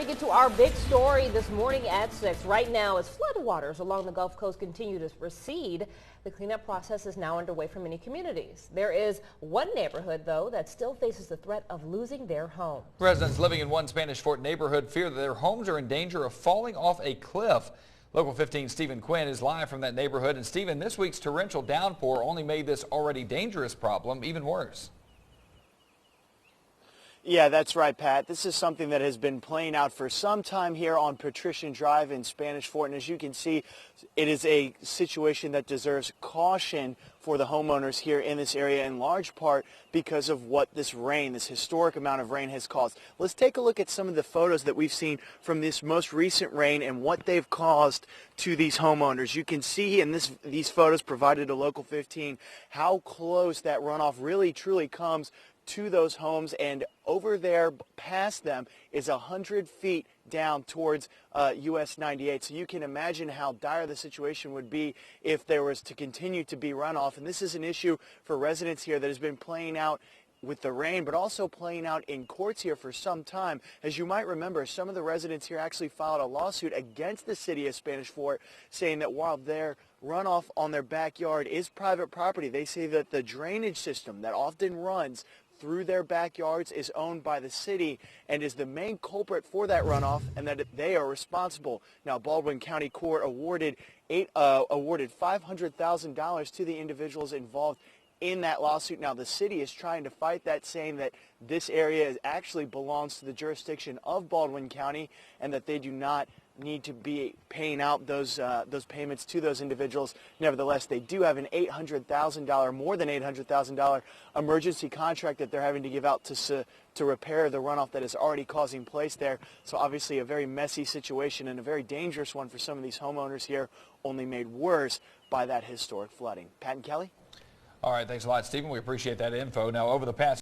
to get to our big story this morning at 6. Right now, as floodwaters along the Gulf Coast continue to recede, the cleanup process is now underway for many communities. There is one neighborhood, though, that still faces the threat of losing their home. Residents living in one Spanish Fort neighborhood fear that their homes are in danger of falling off a cliff. Local 15's Stephen Quinn is live from that neighborhood. And Stephen, this week's torrential downpour only made this already dangerous problem even worse. Yeah, that's right, Pat. This is something that has been playing out for some time here on Patrician Drive in Spanish Fort. And as you can see, it is a situation that deserves caution for the homeowners here in this area, in large part because of what this rain, this historic amount of rain, has caused. Let's take a look at some of the photos that we've seen from this most recent rain and what they've caused to these homeowners. You can see in these photos provided to Local 15 how close that runoff really truly comes to those homes, and over there past them is 100 feet down towards US 98. So you can imagine how dire the situation would be if there was to continue to be runoff. And this is an issue for residents here that has been playing out with the rain, but also playing out in courts here for some time. As you might remember, some of the residents here actually filed a lawsuit against the city of Spanish Fort, saying that while their runoff on their backyard is private property, they say that the drainage system that often runs through their backyards is owned by the city and is the main culprit for that runoff, and that they are responsible. Now, Baldwin County Court awarded $500,000 to the individuals involved in that lawsuit. Now, the city is trying to fight that, saying that this area actually belongs to the jurisdiction of Baldwin County and that they do not need to be paying out those payments to those individuals. Nevertheless, they do have an $800,000, more than $800,000 emergency contract that they're having to give out to repair the runoff that is already causing place there. So obviously a very messy situation and a very dangerous one for some of these homeowners here, only made worse by that historic flooding. Pat and Kelly? All right, thanks a lot, Stephen. We appreciate that info. Now, over the past